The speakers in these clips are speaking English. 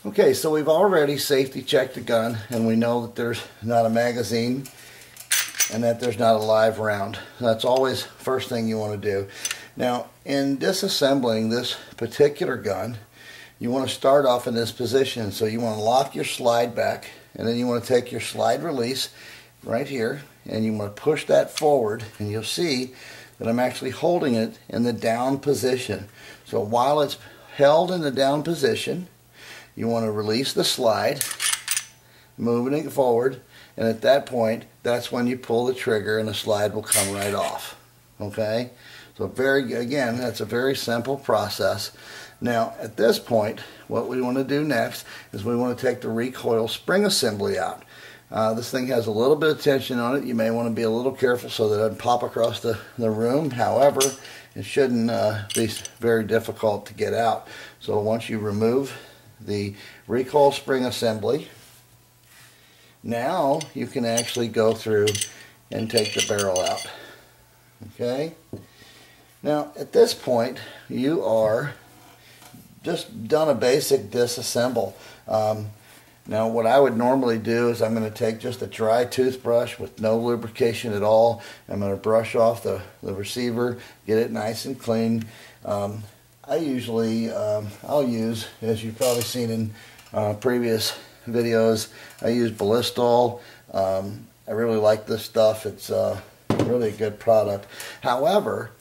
Okay, so we've already safety checked the gun, and we know that there's not a magazine and that there's not a live round. That's always first thing you want to do. Now, in disassembling this particular gun, you want to start off in this position. So you want to lock your slide back, and then you want to take your slide release right here, and you want to push that forward, and you'll see that I'm actually holding it in the down position. So while it's held in the down position, you want to release the slide, moving it forward, and at that point, that's when you pull the trigger and the slide will come right off. Okay? So again, that's a very simple process. Now, at this point, what we want to do next is we want to take the recoil spring assembly out. This thing has a little bit of tension on it. You may want to be a little careful so that it doesn't pop across the room. However, it shouldn't be very difficult to get out. So once you remove the recoil spring assembly, now you can actually go through and take the barrel out. Okay? Now at this point you are just done a basic disassemble. Now what I would normally do is I'm going to take just a dry toothbrush with no lubrication at all. I'm going to brush off the receiver, get it nice and clean. I usually, I'll use, as you've probably seen in previous videos, I use Ballistol. I really like this stuff. It's really a good product. However,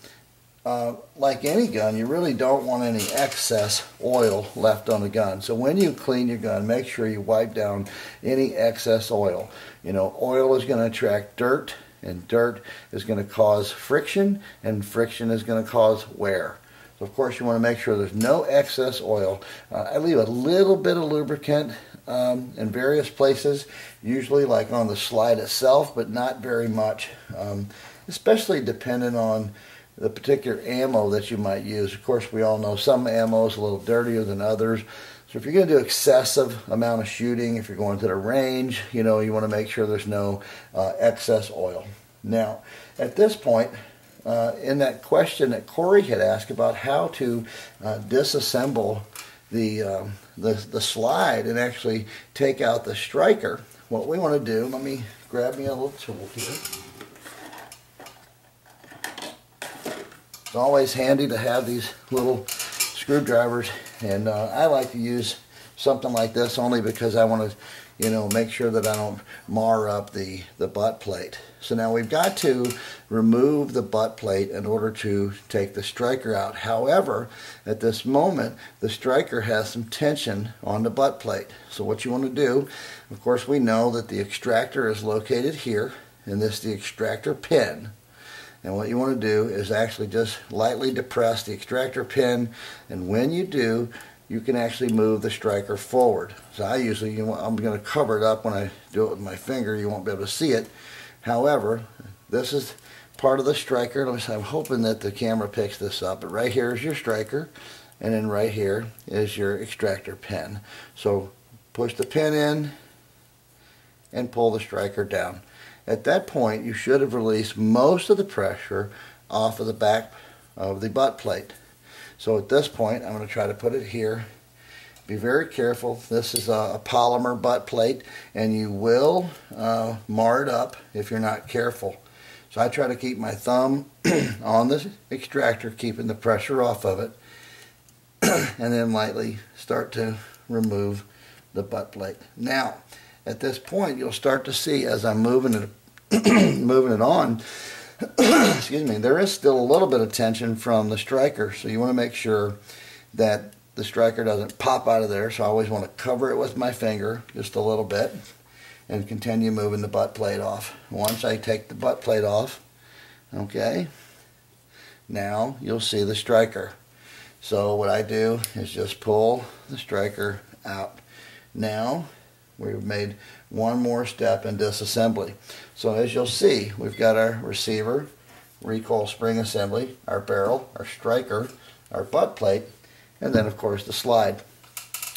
like any gun, you really don't want any excess oil left on the gun. So when you clean your gun, make sure you wipe down any excess oil. You know, oil is going to attract dirt, and dirt is going to cause friction, and friction is going to cause wear. So of course you want to make sure there's no excess oil. I leave a little bit of lubricant in various places, usually like on the slide itself, but not very much, especially depending on the particular ammo that you might use. Of course, we all know some ammo is a little dirtier than others. So if you're going to do excessive amount of shooting, if you're going to the range, you know, you want to make sure there's no excess oil. Now, at this point, in that question that Cory had asked about how to disassemble the slide and actually take out the striker, what we want to do, let me grab me a little tool here. It's always handy to have these little screwdrivers, and I like to use something like this only because I want to, you know, make sure that I don't mar up the butt plate. So now we've got to remove the butt plate in order to take the striker out. However, at this moment, the striker has some tension on the butt plate. So what you want to do, of course, we know that the extractor is located here, and this is the extractor pin. And what you want to do is actually just lightly depress the extractor pin, and when you do, you can actually move the striker forward. So I usually, I'm going to cover it up when I do it with my finger. You won't be able to see it. However, this is part of the striker. I'm hoping that the camera picks this up. But right here is your striker, and then right here is your extractor pin. So push the pin in and pull the striker down. At that point, you should have released most of the pressure off of the back of the butt plate. So at this point, I'm going to try to put it here. Be very careful. This is a polymer butt plate, and you will mar it up if you're not careful. So I try to keep my thumb on the extractor, keeping the pressure off of it, and then lightly start to remove the butt plate. Now, at this point, you'll start to see as I'm moving it on, excuse me, there is still a little bit of tension from the striker, so you want to make sure that the striker doesn't pop out of there. So I always want to cover it with my finger just a little bit and continue moving the butt plate off. Once I take the butt plate off, okay, now you'll see the striker. So what I do is just pull the striker out. Now we've made one more step in disassembly. So as you'll see, we've got our receiver, recoil spring assembly, our barrel, our striker, our butt plate, and then of course the slide.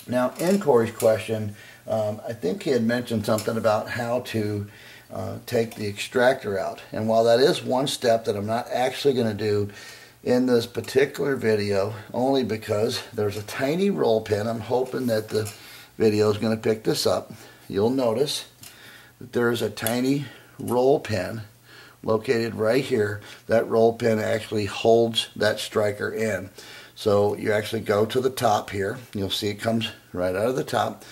Now in Cory's question, I think he had mentioned something about how to take the extractor out. And while that is one step that I'm not actually going to do in this particular video, only because there's a tiny roll pin. I'm hoping that the video is going to pick this up. You'll notice that there is a tiny roll pin located right here. That roll pin actually holds that striker in. So you actually go to the top here. You'll see it comes right out of the top.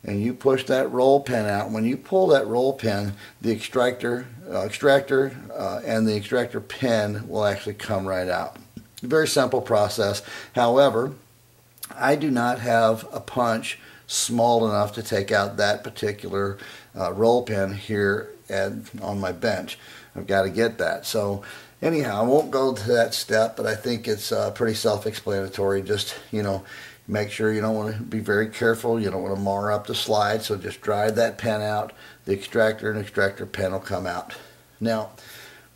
And you push that roll pin out. When you pull that roll pin, the extractor and the extractor pin will actually come right out. Very simple process. However, I do not have a punch small enough to take out that particular roll pin here on my bench. I've got to get that. So anyhow, I won't go to that step, but I think it's pretty self-explanatory. Just, make sure you don't want to be very careful. You don't want to mar up the slide, so just drive that pin out. The extractor and extractor pin will come out. Now,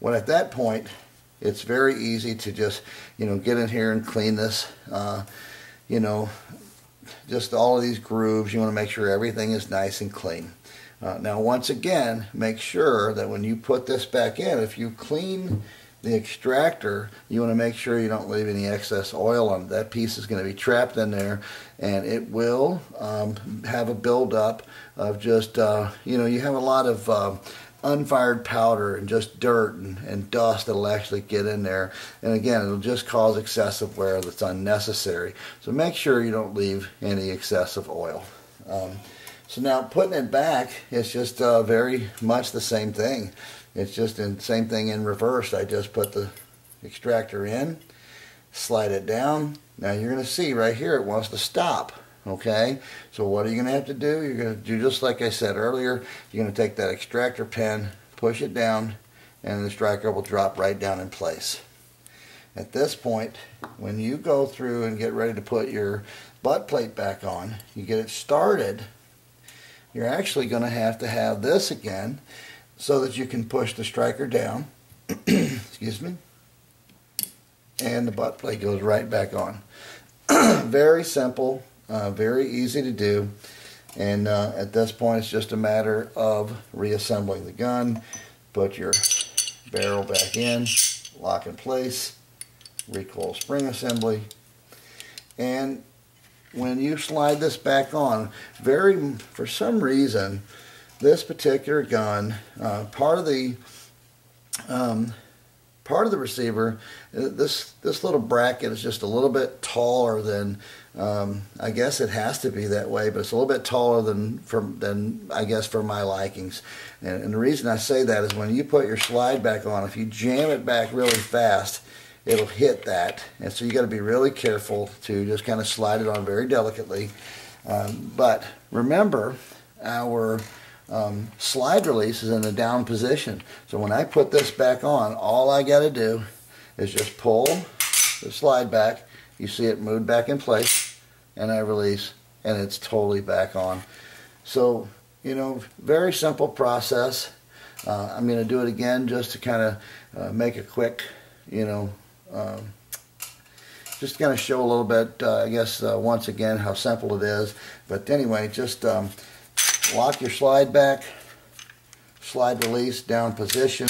at that point, it's very easy to just, get in here and clean this. Just all of these grooves. You want to make sure everything is nice and clean. Now, once again, make sure that when you put this back in, if you clean the extractor, you want to make sure you don't leave any excess oil on it. That piece is going to be trapped in there, and it will have a buildup of just, you have a lot of unfired powder and just dirt and dust that'll actually get in there. And again, it'll just cause excessive wear that's unnecessary. So make sure you don't leave any excessive oil. So now putting it back, it's just very much the same thing. It's just the same thing in reverse. I just put the extractor in, slide it down. Now you're going to see right here it wants to stop. Okay, so what are you going to have to do? You're going to do just like I said earlier. You're going to take that extractor pin, push it down, and the striker will drop right down in place. At this point, when you go through and get ready to put your butt plate back on, you get it started, you're actually going to have this again so that you can push the striker down, excuse me, and the butt plate goes right back on. Very simple. Very easy to do, and at this point it's just a matter of reassembling the gun. Put your barrel back in, lock in place, recoil spring assembly, and when you slide this back on, for some reason this particular gun, part of the receiver, this little bracket is just a little bit taller than, I guess it has to be that way, but it's a little bit taller than I guess for my likings. And the reason I say that is when you put your slide back on, if you jam it back really fast, it'll hit that. And so you got to be really careful to just kind of slide it on very delicately. But remember, our slide release is in the down position. So when I put this back on, all I got to do is just pull the slide back. You see it moved back in place, and I release, and it's totally back on. So, very simple process. I'm going to do it again just to kind of make a quick, just kind of show a little bit, I guess, once again, how simple it is. But anyway, just lock your slide back, slide release, down position.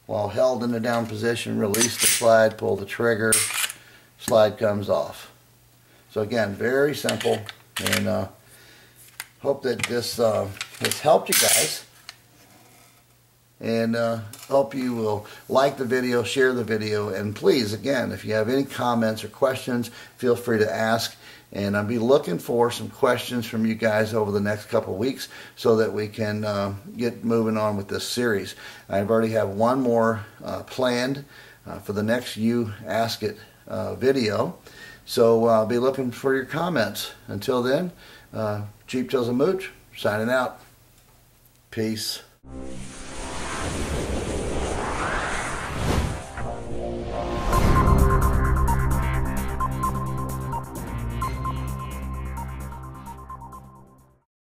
While held in the down position, release the slide, pull the trigger, slide comes off. So again, very simple, and hope that this has helped you guys. And hope you will like the video, share the video, and please, again, if you have any comments or questions, feel free to ask. And I'll be looking for some questions from you guys over the next couple of weeks so that we can get moving on with this series. I've already have one more planned for the next You Ask It video. So I'll be looking for your comments. Until then, Cheapchizzlinmooch signing out. Peace.